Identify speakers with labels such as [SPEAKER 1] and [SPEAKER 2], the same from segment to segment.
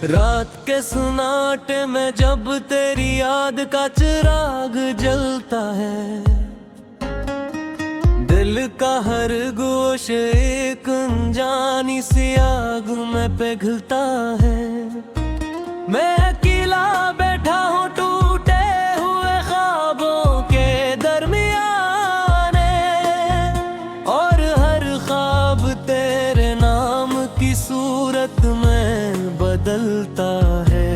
[SPEAKER 1] रात के सन्नाटे में जब तेरी याद का चिराग जलता है, दिल का हर गोश एक अनजानी सी आग में पिघलता है। मैं अकेला बैठा हूँ टूटे हुए ख्वाबों के दरमियाने, और हर ख्वाब तेरे नाम की सूरत में बदलता है।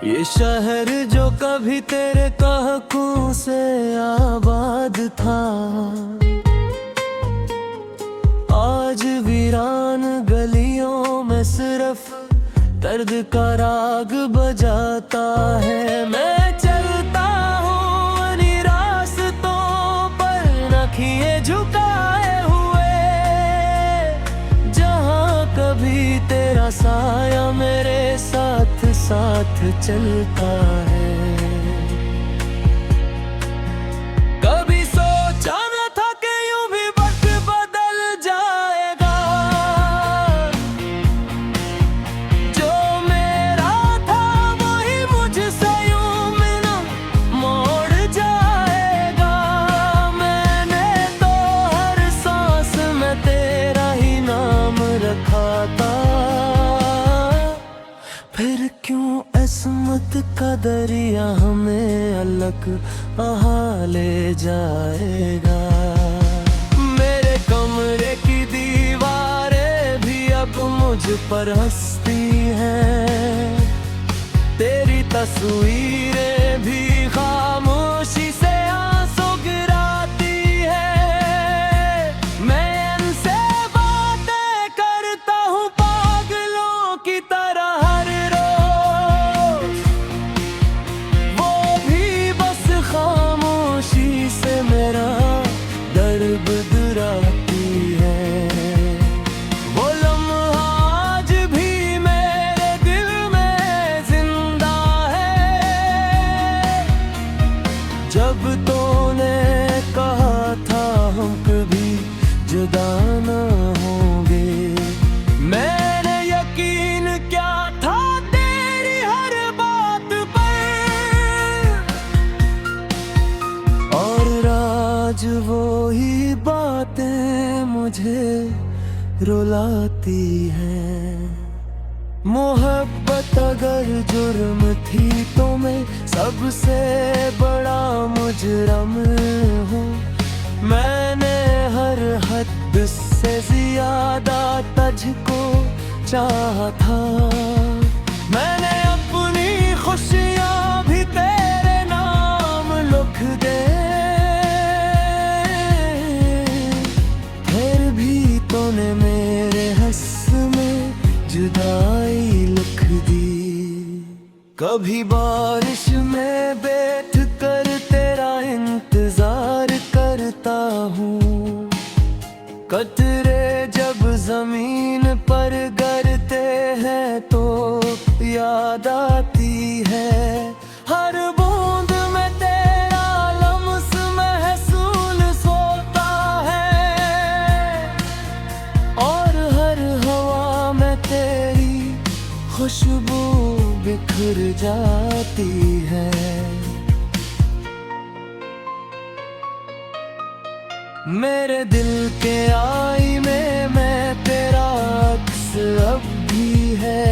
[SPEAKER 1] ये शहर जो कभी तेरे कहकों से आबाद था, आज वीरान गलियों में सिर्फ दर्द का राग बजाता है। मैं चलता हूँ रास्तों पर नखिए झुकाए हुए, जहाँ कभी तेरा साया मेरे साथ साथ चलता है। कभी सोचा न था कि यूं भी वक्त बदल जाएगा, जो मेरा था वही मुझसे यूं मिलना मोड़ जाएगा। मैंने तो हर सांस में तेरा ही नाम रखा था, फिर क्यों किस्मत का दरिया हमें अलग बहा ले जाएगा। मेरे कमरे की दीवारें भी अब मुझ पर हंसती हैं, तेरी तस्वीरें भी खामोशी से आंसू गिराती है। मैं उनसे बातें करता हूँ पागलों की तरह हर रोज, वो भी बस खामोशी से मेरा दर्द दुहराती है। वो लम्हा आज भी मेरे दिल में जिंदा है, जब तूने कहा था हम कभी जुदा न होंगे। मैंने यकीन क्या था तेरी हर बात पर, और आज वो ही बातें मुझे रुलाती हैं। मोहब्बत अगर जुर्म थी तो मैं सबसे बड़ा मुजरम हूँ। मैंने हर हद से ज्यादा तुझको चाहा था। मैंने अपनी खुशियाँ भी तेरे नाम लिख दे, फिर भी तूने मेरे हंस में जुदाई लिख दी। कभी बारिश में बैठ कर तेरा इंतजार करता हूँ, कतरे जब जमीन पर गिरते हैं तो याद आती है। हर बूंद में तेरा लम्स महसूस होता है, और हर हवा में तेरी खुशबू बिखर जाती है। मेरे दिल के आईने में तेरा अक्स अब भी है।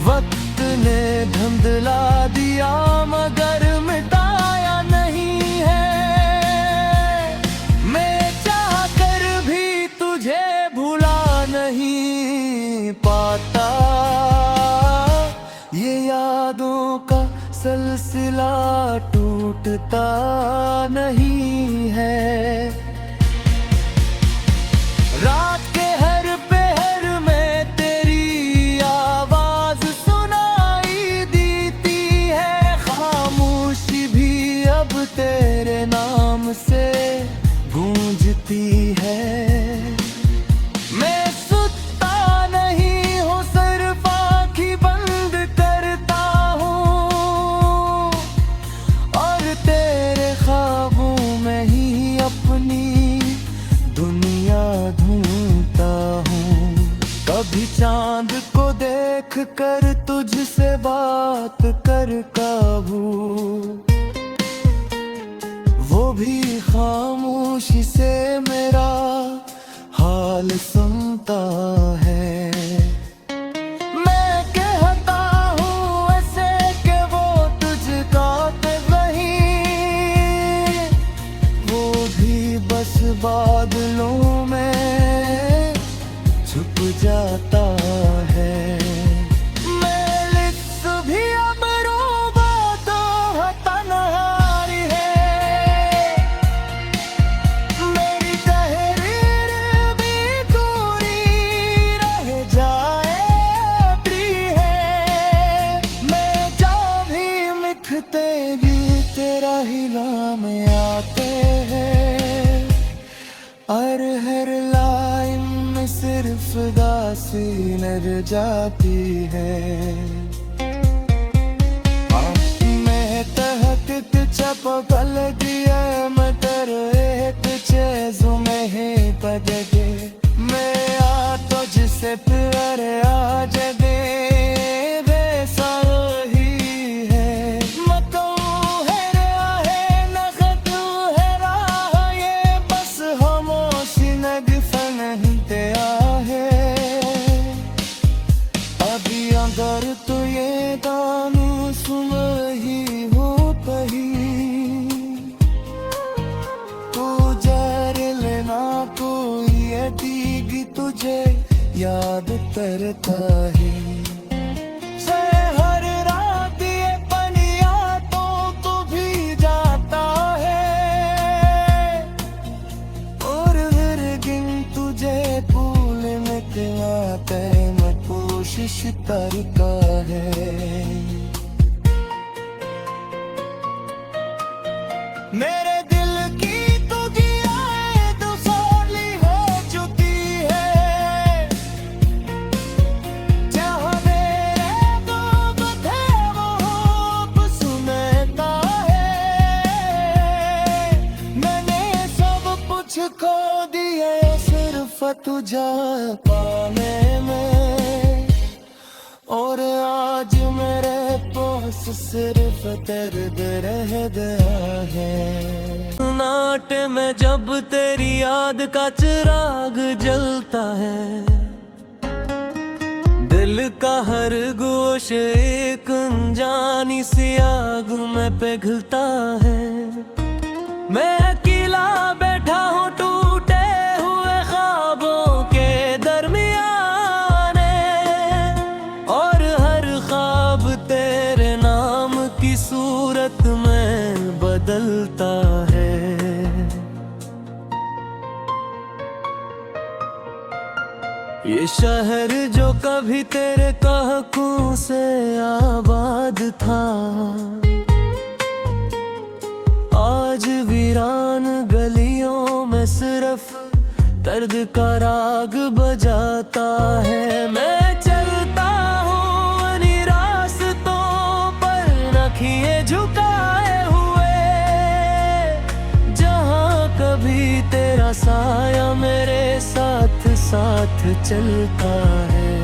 [SPEAKER 1] वक्त ने धुंधला दिया मगर मिटाया नहीं है। मैं चाह कर भी तुझे भुला नहीं पाता, ये यादों का सिलसिला टूटता नहीं है। रात के हर पहर में तेरी आवाज सुनाई देती है, खामोशी भी अब तेरे नाम से गूंजती है। मैं सुता नहीं हूँ, सिर्फ आँखें बंद करता हूँ, और तेरे ख्वाबों में ही अपनी कभी चांद को देख कर तुझसे बात कर काबू, वो भी खामोशी से मेरा हाल सुनता है। मैं कहता हूँ ऐसे कि वो तुझका नहीं, वो भी बस बादलों में छुप जाता है। मैं लिप्स भी अब रोबा तो तन्हाई है, मेरी तहरीर भी दूरी रह जाए प्रिय है। मैं जा भी मिटते भी तेरा ही नाम आते हैं, और हर लाइन में सिर्फ दासी नर जाती है। मैं तहत चपकल दिया मटर एक चेज़ों में है पदगे, मैं आ तो जिसे प्यार आ जगे वैसा ही है। मकऊ है रहा है नखत है रहा, ये बस खामोशी नग फनहते आहे। अभी अगर तो ये दानू सुन ही हो कहीं, तू जर लेना कोई ये दीगी तुझे याद करता है। से हर रात ये पनिया तो तू भी जाता है, और हर दिन तुझे भूलने के आते मैं कोशिश करता है। मेरे दिल की तू गिराए तू सोली हो चुकी है, जहाँ मेरे दूब थे वो अब सुनता है। मैंने सब कुछ खो दिया सिर्फ तुझा पाने में, और आज मेरे पास सिर्फ दर्द रह गया है। नाटे में जब तेरी याद का चिराग जलता है, दिल का हर गोश एक अनजानी सी आग में पिघलता है। मैं अकेला बैठा हूँ टूटे हुए ख्वाबों के दरमियाने, और हर ख्वाब तेरे नाम की सूरत में बदलता है। ये शहर जो कभी तेरे कहकों से आबाद था, आज वीरान गलियों में सिर्फ दर्द का राग बजाता है। मैं चलता हूँ उन्हीं रास्तों पर नखिए झुकाए हुए, जहाँ कभी तेरा साया मेरे साथ साथ चलता है।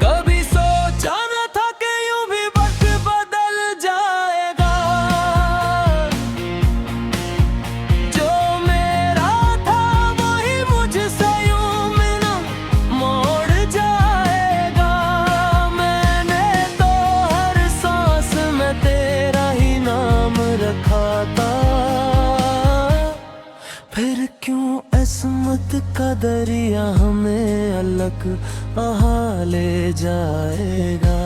[SPEAKER 1] कभी सोचा न था कि यूं भी वक्त बदल जाएगा, जो मेरा था वही मुझसे यूं मिला मोड़ जाएगा। मैंने तो हर सांस में तेरा ही नाम रखा था, फिर क्यों किस्मत का दरिया हमें अलग बहा ले जाएगा।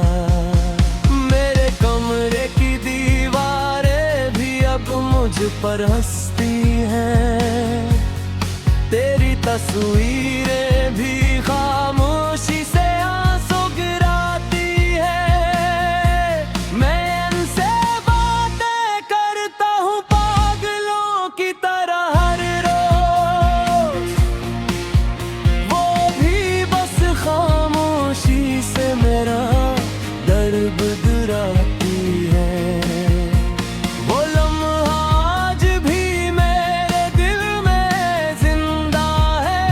[SPEAKER 1] मेरे कमरे की दीवारें भी अब मुझ पर हंसती हैं, तेरी तस्वीरें भी खामोशी से आंसू गिराती है। मैं उनसे बातें करता हूँ पागलों की तरह हर रोज, वो भी बस खामोशी से मेरा दर्द दुराती है। वो लम्हा आज भी मेरे दिल में जिंदा है,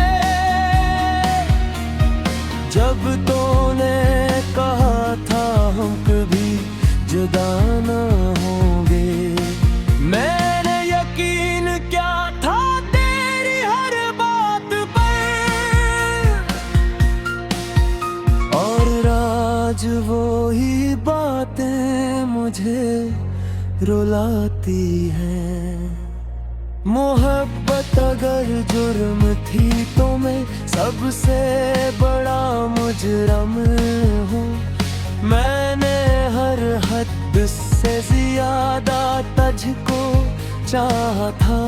[SPEAKER 1] रुलाती है। मोहब्बत अगर जुर्म थी तो मैं सबसे बड़ा मुजरम हूँ। मैंने हर हद से ज्यादा तुझको चाहा था।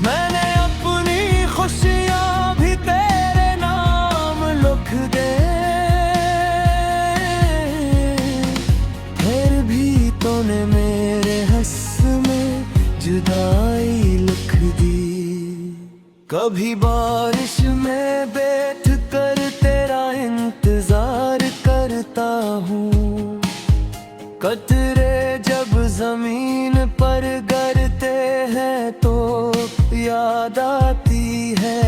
[SPEAKER 1] मैंने अपनी खुशियाँ भी तेरे नाम लिख दे, फिर भी तूने मेरे हंस में जुदाई लिख दी। कभी बारिश में बैठ कर तेरा इंतजार करता हूँ। कतरे जब जमीन पर गिरते हैं तो याद आती है।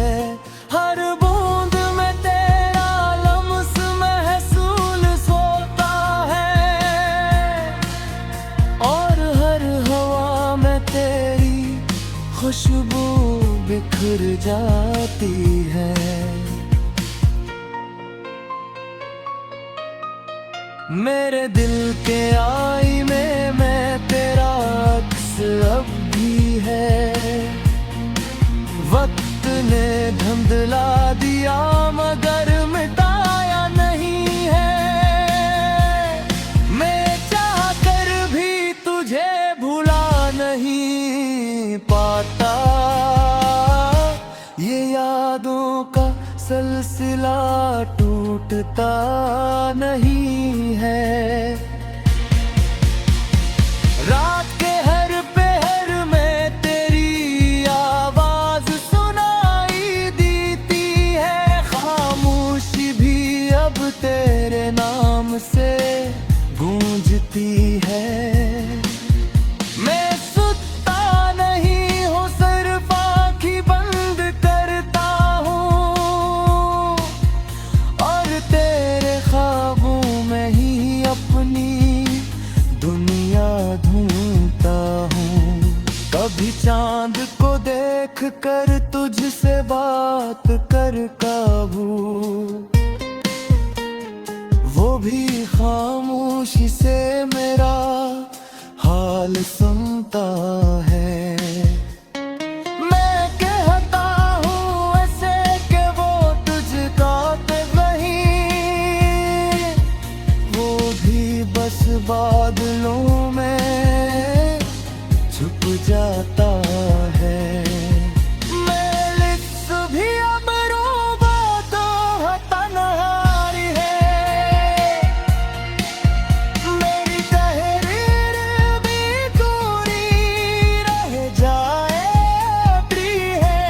[SPEAKER 1] हर बूंद में तेरा लम्स महसूस होता है, और हर हवा में तेरी खुशबू बिखर जाती है। मेरे दिल के आईने में तेरा अक्स अब भी है। वक्त ने धुंधला दिया मगर मिटाया नहीं है। मैं चाह कर भी तुझे भुला नहीं पाता। ये यादों का सिलसिला टूटता नहीं है। रात के हर पहर में तेरी आवाज सुनाई देती है। खामोशी भी अब तेरे नाम से गूंजती है। मैं सुनता नहीं हूँ, सिर्फ आँखें बंद करता हूँ, और तेरे ख्वाबों में ही अपनी दुनिया ढूंढता हूँ। कभी चांद को देख कर तुझसे बात कर काबू, वो भी खामोशी से मेरा हाल सुनता है। मैं कहता हूँ ऐसे कि वो तुझका तो नहीं, वो भी बस बादलों में छुप जाता है। मैं लिप्स भी अब रोबा तो तन्हाई है। मेरी तहरीर भी दूरी रह जाए अपनी है।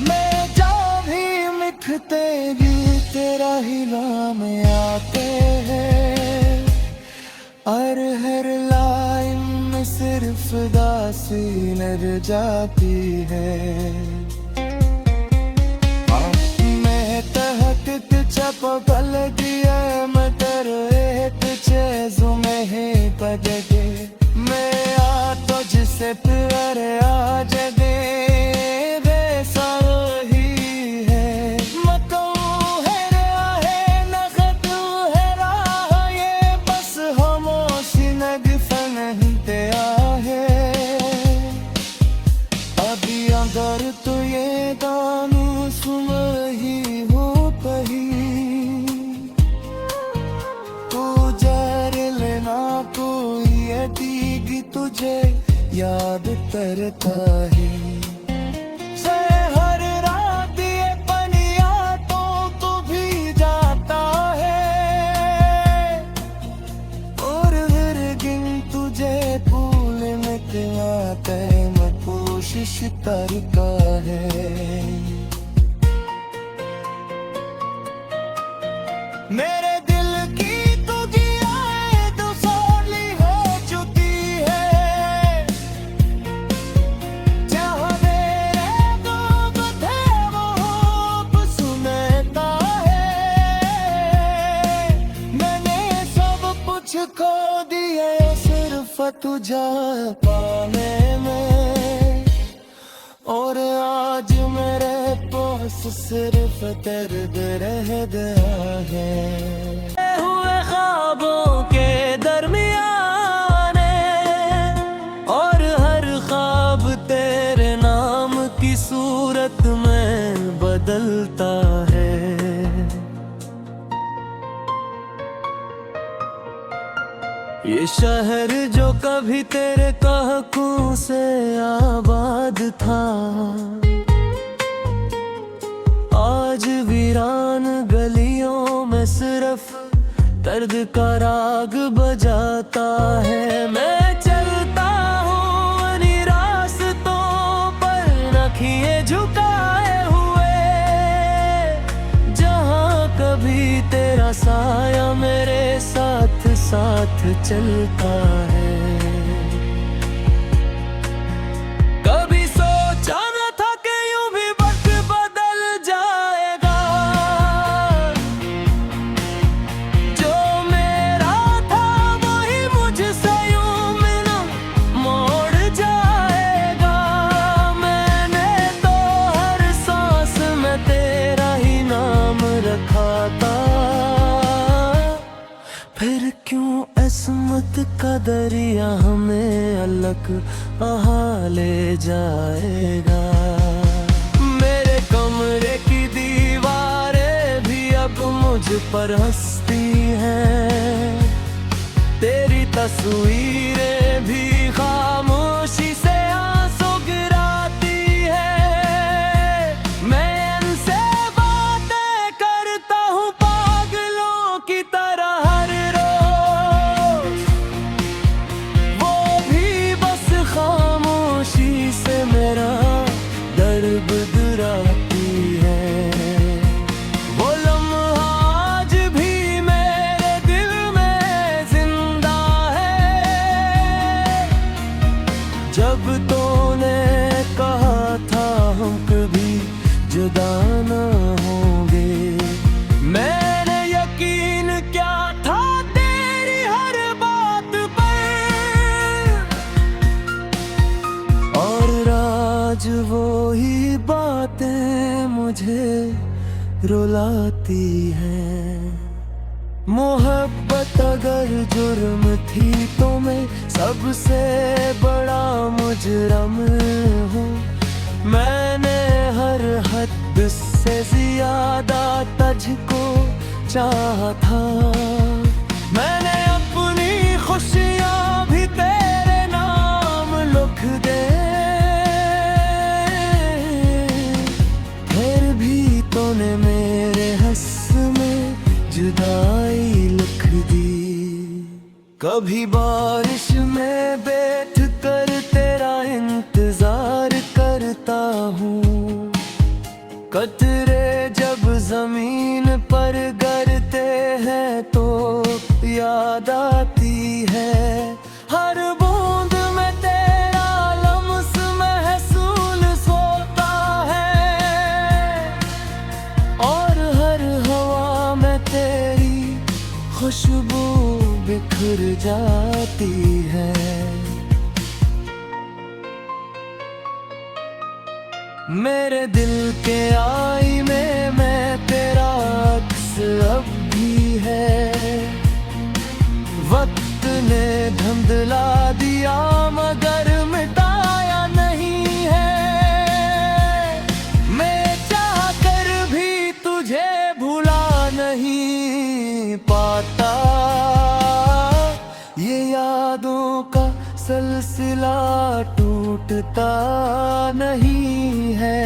[SPEAKER 1] मैं जा भी लिखते भी तेरा ही नाम आते हैं, और हर लाइन में सिर्फ दासी नजर जाती है। मैं तहत चपकल दिया मटर एक चेज़ों में है पजगे। मैं आ तो जिसे प्यार आ जगे वैसा ही है। मकऊ है राह है नखत है राह, ये बस खामोशी नग फन ते आहे। अभी अगर तो ये गानू सुन रही हो कहीं, तू जर लेना कोई ये दीगी तुझे याद करता है। से हर रात ये पनिया तो भी जाता है, और हर गिन तुझे भूलने के आते मैं कोशिश करता है। मेरे दिल की तुझियाँ दुसाली हो चुकी है। जहाँ मेरे गुम थे वो अब सुनता है। मैंने सब कुछ खो दिया सिर्फ तुझा पाने में, और आज मेरे पास सिर्फ दर्द रह गया है। हुए ख्वाबों के दरमियाने बदलता है। ये शहर जो कभी तेरे कहकों से आबाद था, आज वीरान गलियों में सिर्फ दर्द का राग बजाता है। मैं चलता हूँ रास्तों पर नखिए झुकाए हुए, जहाँ कभी तेरा साया मेरे साथ साथ चलता है। कभी सोचा न था कि यूं भी वक्त बदल जाएगा, जो मेरा था वही मुझसे यूं मिला मोड़ जाएगा। मैंने तो हर सांस में तेरा ही नाम रखा था, फिर क्यों किस्मत का दरिया हमें अलग बहा ले जाएगा। मेरे कमरे की दीवारें भी अब मुझ पर हंसती हैं, तेरी तस्वीरें भी खामोशी से आंसू गिराती है। मैं इनसे बातें करता हूँ पागलों की तरह हर से मेरा दर्द दुराती है। वो लम्हा आज भी मेरे दिल में जिंदा है, जब तूने कहा था हम कभी जुदा न होंगे। मैंने यकीन क्या था तेरी हर बात पर, और आज वो ही बातें मुझे रुलाती हैं। मोहब्बत अगर जुर्म थी तो मैं सबसे बड़ा मुजरम हूँ। मैंने हर हद से ज्यादा तुझको चाहा था। मैंने अपनी खुशियाँ भी तेरे नाम लिख दे, फिर भी तूने मेरे हंस में जुदाई लिख दी। कभी बारिश में बैठ कर तेरा इंतजार करता हूँ, कतरे जब जमीन पर गिरते हैं तो याद आती है। हर बूंद में तेरा लम्स महसूस होता है, और हर हवा में तेरी खुशबू बिखर जाती है। मेरे दिल के आईने में तेरा अक्स अब भी है। वक्त ने धुंधला दिया मगर मिटाया नहीं है। मैं चाह कर भी तुझे भुला नहीं पाता, ये यादों का सिलसिला टूटता नहीं है।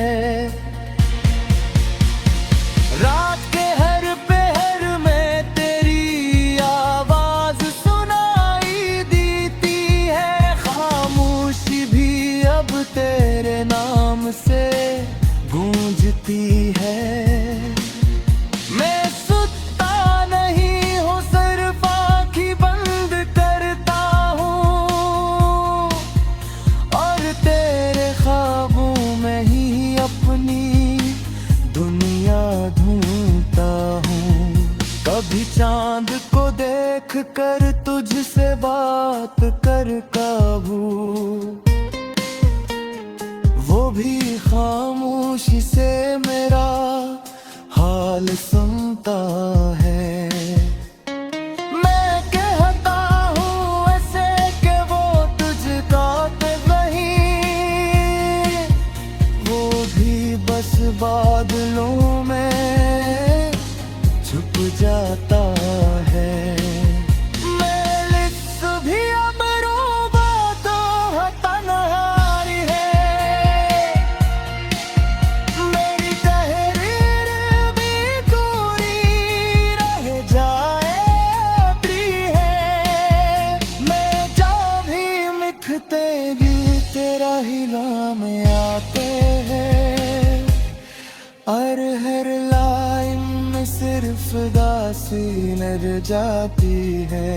[SPEAKER 1] रात के हर पहर में तेरी आवाज सुनाई देती है, खामोशी भी अब तेरे नाम से गूंजती है। मैं सुनता नहीं हूँ, सिर्फ आँखें बंद करता हूँ, और तेरे ख्वाबों में ही अपनी दुनिया ढूंढता हूँ। कभी चांद को देख कर तुझसे बात कर काबू, वो भी खामोशी से मेरा हाल सुनता है। मैं कहता हूँ ऐसे कि वो तुझका तो नहीं, वो भी बस बात बादलों में छुप जाता है। मैं लिप्स भी अब रोबा तो तन्हाई है, मेरी तहरीर भी दूरी रह जाए प्रिय है। मैं जा भी लिखते भी तेरा ही नाम आते हैं, और हर लाइन में सिर्फ दासी नर जाती है।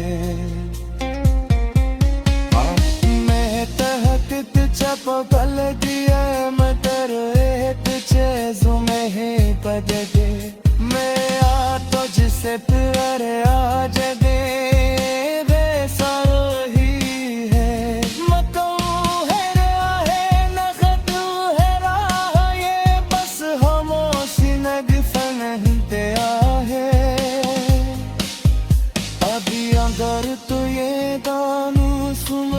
[SPEAKER 1] मैं तहत चप पल दिया मटर एक चेज़ों में है पदे, मैं आ तो जिसे प्यार आज दे अगर तो ये गानू सुन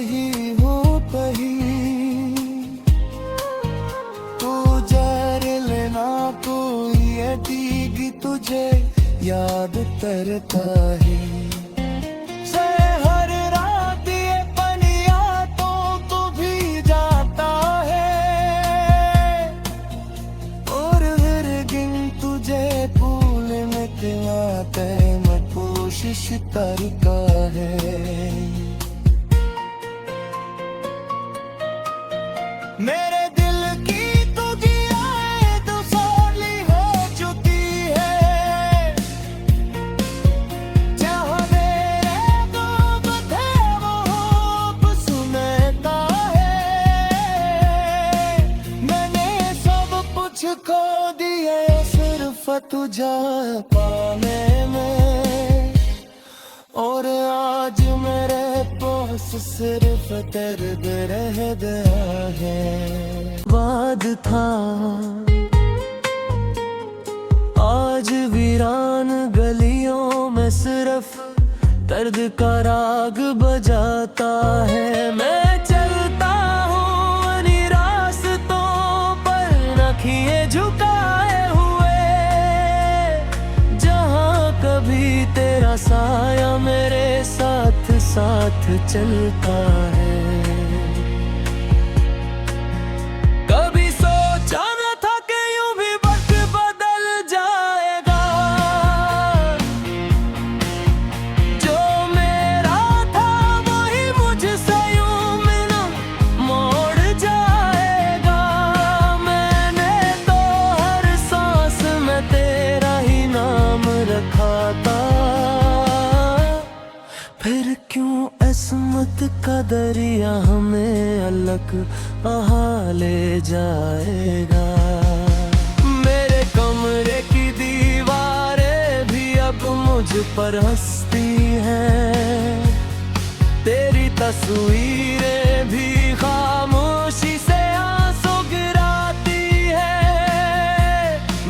[SPEAKER 1] ही हो कहीं, तू जर लेना कोई ये दीगी तुझे याद करता है। से हर रात ये पनिया तो भी जाता है, और हर गिन तुझे भूलने के आते कोशिश करता है। मेरे दिल की तो दिया तो सोली हो चुकी है, जहाँ मेरे दूब थे वो खूब सुनता है। मैंने सब कुछ खो दिया सिर्फ तुझे पाने में, और आज मेरे पास सिर्फ दर्द रह गया है। वाद था आज वीरान गलियों में सिर्फ दर्द का राग बजाता है। मैं चलता हूँ उन्हीं रास्तों पर नखिए झुकाए हुए, जहाँ कभी तेरा साया मेरे साथ साथ चलता है। कभी सोचा न था कि यूं भी वक्त बदल जाएगा, जो मेरा था वही मुझसे यूं मिला मोड़ जाएगा। मैंने तो हर सांस में तेरा ही नाम रखा था, फिर क्यों किस्मत का दरिया हमें अलग आहा ले जाएगा। मेरे कमरे की दीवारें भी अब मुझ पर हंसती हैं, तेरी तस्वीरें भी खामोशी से आंसू गिराती है।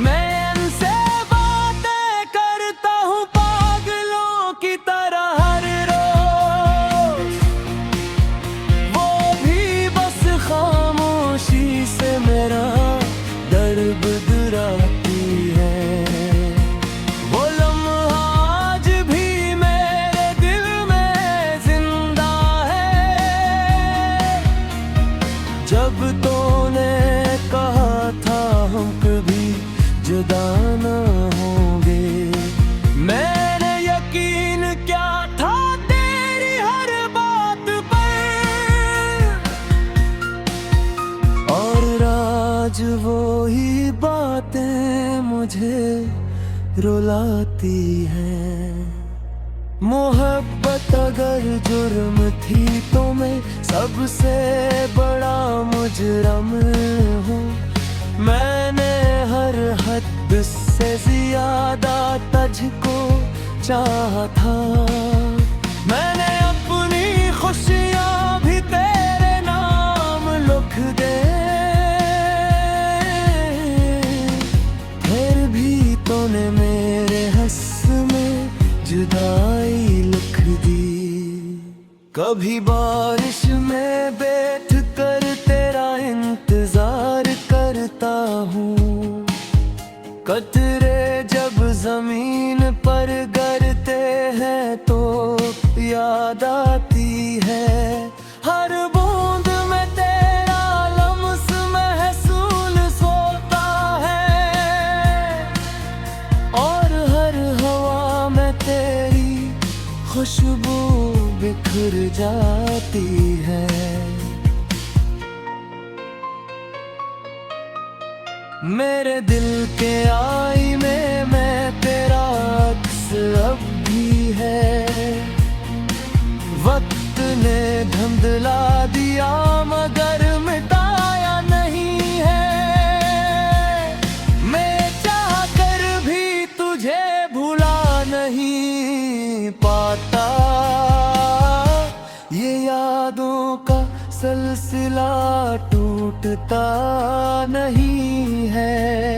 [SPEAKER 1] मैं इनसे बातें करता हूँ पागलों की तरह हर रोज, वो भी बस खामोशी से मेरा दर्द दुराती है। वो लम्हा आज भी मेरे दिल में जिंदा है, जब तूने कहा था हम कभी जुदा न होंगे। मैंने यकीन क्या था तेरी हर बात पर, और आज वो ही बातें मुझे रुलाती हैं। मोहब्बत अगर जुर्म थी तो मैं सबसे बड़ा मुजरम हूँ। मैंने हर हद से ज्यादा तुझको चाहा था। मैंने अपनी खुशियाँ भी तेरे नाम लिख दे, फिर भी तूने मेरे हंस में जुदाई लिख दी। कभी बारिश में बैठ कर तेरा इंतजार करता हूँ, कतरे जब जमीन पर गिरते हैं तो याद आती है हर बूंद में तेरा लम्स महसूस होता है और हर हवा में तेरी खुशबू बिखर जाती है। मेरे दिल के आईने में तेरा अक्स अब भी है। वक्त ने धुंधला दिया मगर मिटाया नहीं है। मैं चाह कर भी तुझे भुला नहीं पाता। ये यादों का सिलसिला टूटता नहीं है।